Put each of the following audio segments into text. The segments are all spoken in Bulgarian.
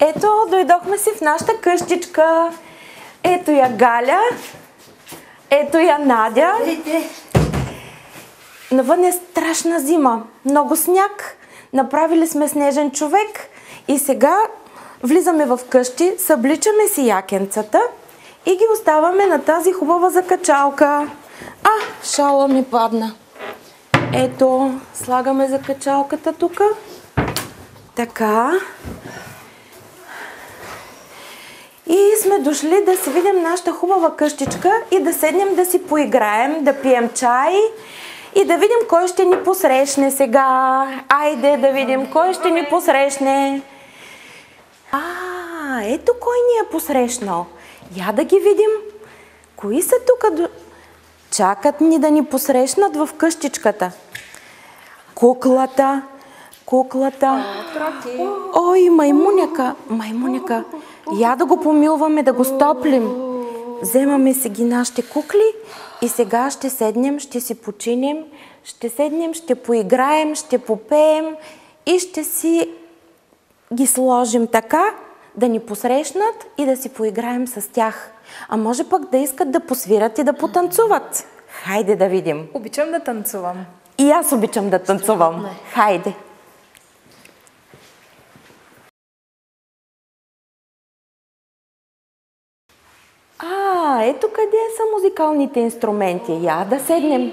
Ето, дойдохме си в нашата къщичка. Ето я Галя. Ето я Надя. Навън е страшна зима. Много сняг. Направили сме снежен човек. И сега влизаме в къщи, събличаме си якенцата и ги оставаме на тази хубава закачалка. Шала ми падна. Ето, слагаме закачалката тук. Така. И сме дошли да си видим нашата хубава къщичка и да седнем да си поиграем, да пием чай и да видим кой ще ни посрещне сега. Айде да видим кой ще ни посрещне. Ето кой ни е посрещнал. Я да ги видим. Кои са тук? Чакат ни да ни посрещнат в къщичката. Куклата. Ой, маймуняка. Я да го помилваме, да го стоплим. Вземаме си ги нашите кукли и сега ще седнем, ще си починем, ще поиграем, ще попеем и ще си ги сложим така, да ни посрещнат и да си поиграем с тях. А може пък да искат да посвират и да потанцуват. Хайде да видим. Обичам да танцувам. И аз обичам да танцувам. Хайде. Ето къде са музикалните инструменти. Я да седнем.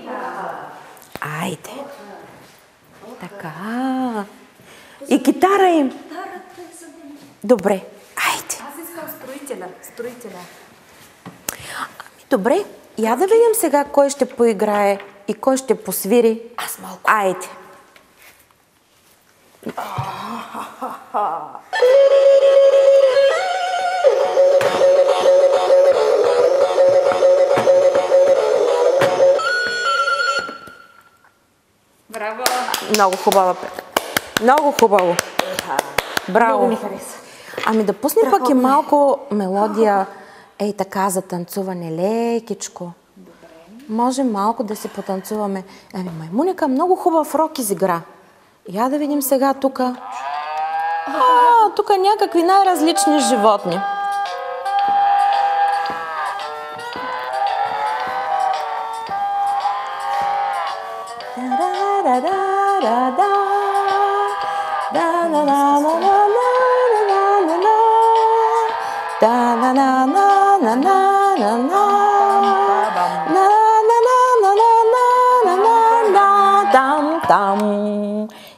Айде. Така. И китара им. Добре. Айде. Аз искам строителя. Добре. Я да видим сега кой ще поиграе и кой ще посвири. Аз малко. Айде. Браво! Много хубава. Много хубаво. Браво. Много ми хареса. Да пусни пък и малко мелодия. Ей така за танцуване. Лекичко. Добре. Може малко да си потанцуваме. Маймуника много хубав рок изигра. Я да видим сега тук. Тук някакви най-различни животни.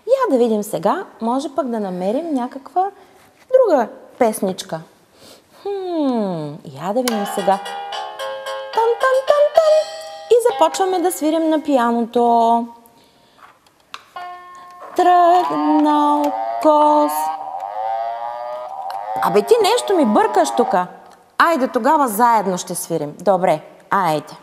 Я да видим сега, може пък да намерим някаква друга песничка. Я да видим сега. И започваме да свирим на пианото. Тръгнал коз. Ти нещо ми бъркаш тук. Айде, тогава заедно ще свирим. Добре, айде.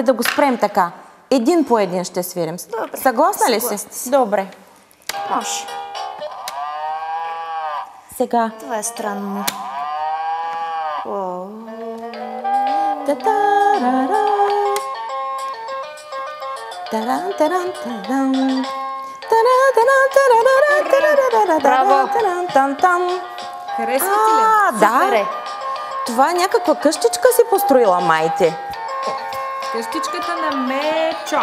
Да го спрем така. Един по един ще свирим. Добре. Съгласна ли си? Добре. Може. Сега. Това е странно. Браво! Харесва ти ли? Да. Това е някаква къщичка си построила майте. Къщичката на Мечо.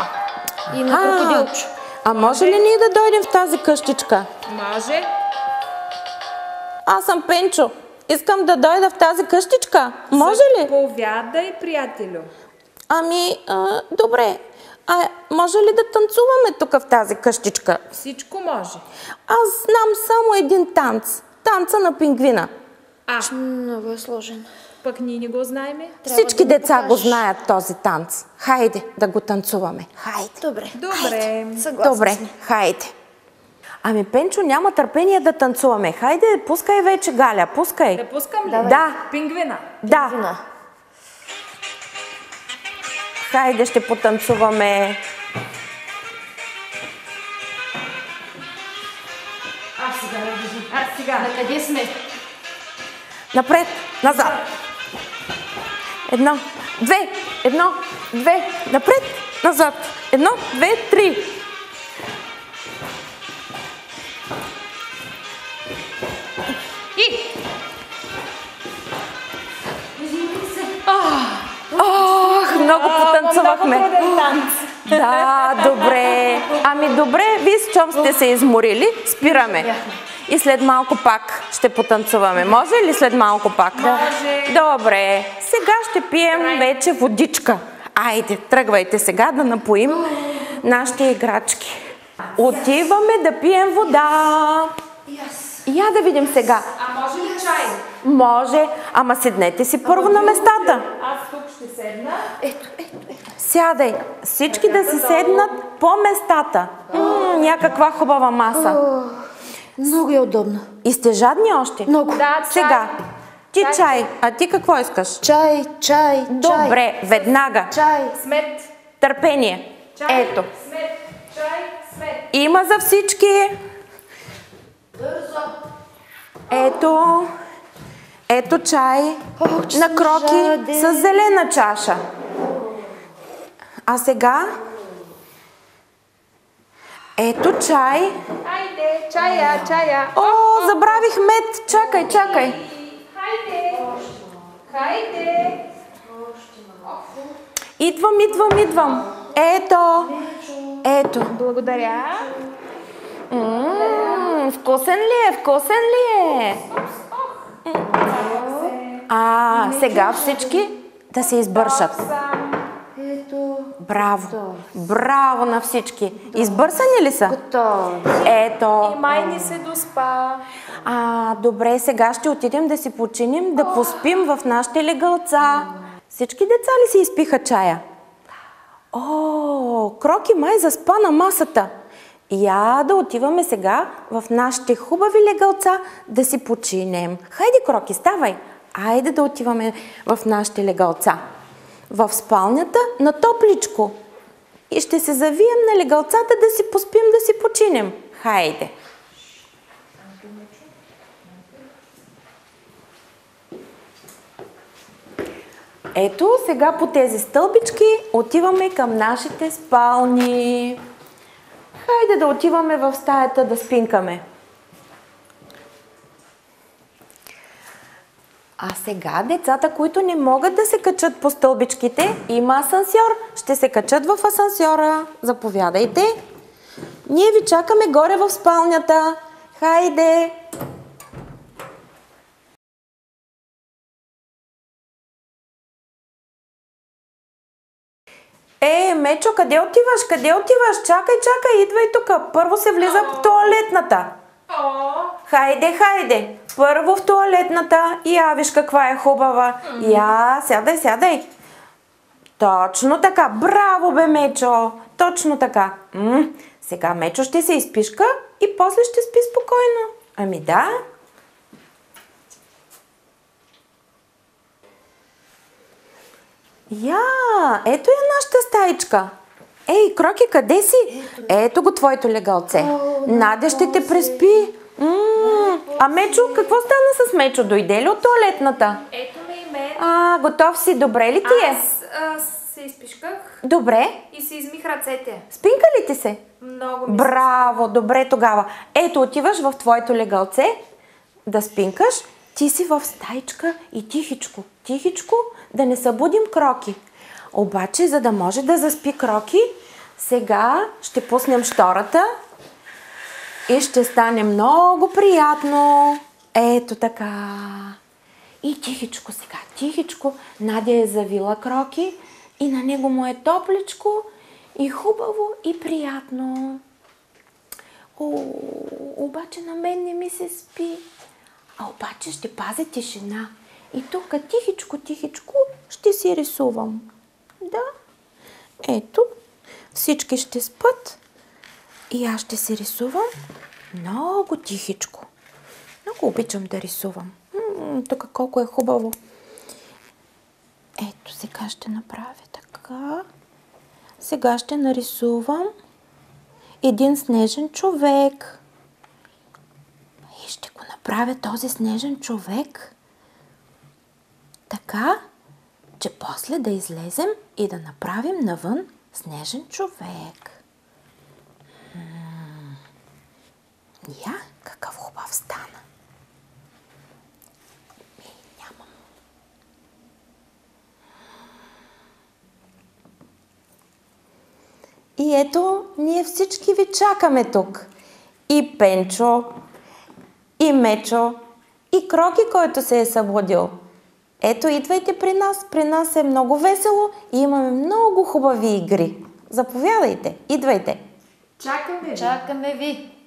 И на крокодилчо. Може ли ние да дойдем в тази къщичка? Може. Аз съм Пенчо. Искам да дойда в тази къщичка. Може ли? Заповядай, приятелю. Добре. Може ли да танцуваме тук в тази къщичка? Всичко може. Аз знам само един танц. Танца на пингвина. Много е сложен. Пък ние не го знаем. Всички деца го знаят този танц. Хайде да го танцуваме. Хайде. Добре. Добре, хайде. Пенчо няма търпение да танцуваме. Хайде, пускай вече, Галя, пускай. Да пускам ли? Да. Пингвина. Да. Хайде, ще потанцуваме. Сега. На къде сме? Напред, назад. 1, 2, 1, 2, напред, назад. 1, 2, 3. Много потанцувахме. Да, добре. Ами добре, вие щом сте се изморили, спираме. И след малко пак ще потанцуваме. Може ли след малко пак? Може. Добре. Сега ще пием вече водичка. Айде, тръгвайте сега да напоим нашите играчки. Отиваме да пием вода. Я да видим сега. А може ли чай? Може, ама седнете си първо на местата. Аз тук ще седна. Ето. Сядай. Всички да си седнат по местата. Някаква хубава маса. Много е удобно. И сте жадни още? Много. Да, чай. Сега. Ти чай. А ти какво искаш? Чай. Добре, веднага. Чай. Смет. Търпение. Чай. Ето. Смет. Чай. Смет. Има за всички. Бързо. Ето чай че на съм кроки жаден. с зелена чаша. А сега ето чай. Хайде, чая. О, забравих мед. Чакай. Хайде. Идвам. Ето. Благодаря. Вкусен ли е? Сега всички да се избършат. Ето. Браво на всички. Избърсани ли са? Готово. Ето. И май ни се доспа. Добре, сега ще отидем да си починим, да поспим в нашите легалца. Всички деца ли си изпиха чая? Кроки май заспа на масата. Я да отиваме сега в нашите хубави легалца да си починем. Хайде, Кроки, ставай. Айде да отиваме в нашите легалца. В спалнята на топличко. И ще се завием на легалцата да си поспим, да си починем. Хайде. Ето, сега по тези стълбички отиваме към нашите спални. Хайде да отиваме в стаята да спинкаме. А сега децата, които не могат да се качат по стълбичките, има асансьор. Ще се качат в асансьора. Заповядайте. Ние ви чакаме горе в спалнята. Хайде! Мечо, къде отиваш? Чакай, идвай тук. Първо се влиза в тоалетната. Хайде. Първо в тоалетната. Я виж каква е хубава. Сядай. Точно така. Браво, бе, Мечо. Точно така. Сега Мечо ще се изпишка и после ще спи спокойно. Ами да. Ето е нашата стаичка. Ей, Кроки, къде си? Ето го твоето легалце. Надя ще те преспи. А Мечо, какво стана с Мечо? Дойде ли от тоалетната? Ето ме и мен. Готов си. Добре ли ти е? Аз се изпишках. Добре. И си измих ръцете. Спинка ли ти се? Много ми Браво, добре тогава. Ето, отиваш в твоето легалце да спинкаш. Ти си в стаичка и тихичко, да не събудим Кроки. Обаче, за да може да заспи Кроки, сега ще пуснем штората и ще стане много приятно. Ето така. И тихичко, Надя е завила Кроки и на него му е топличко и хубаво и приятно. Обаче на мен не ми се спи. Обаче ще пазя тишина. И тук тихичко ще си рисувам. Да. Ето. Всички ще спят. И аз ще си рисувам много тихичко. Много обичам да рисувам. Тук колко е хубаво. Ето, сега ще направя така. Сега ще нарисувам един снежен човек. И ще го направя този снежен човек така, че после да излезем и да направим навън снежен човек. Я, какъв хубав стана. Нямам. И ето, ние всички ви чакаме тук. И Пенчо, и Мечо, и Кроки, който се е събудил. Ето, идвайте при нас. При нас е много весело и имаме много хубави игри. Заповядайте, идвайте. Чакаме ви. Чакаме ви.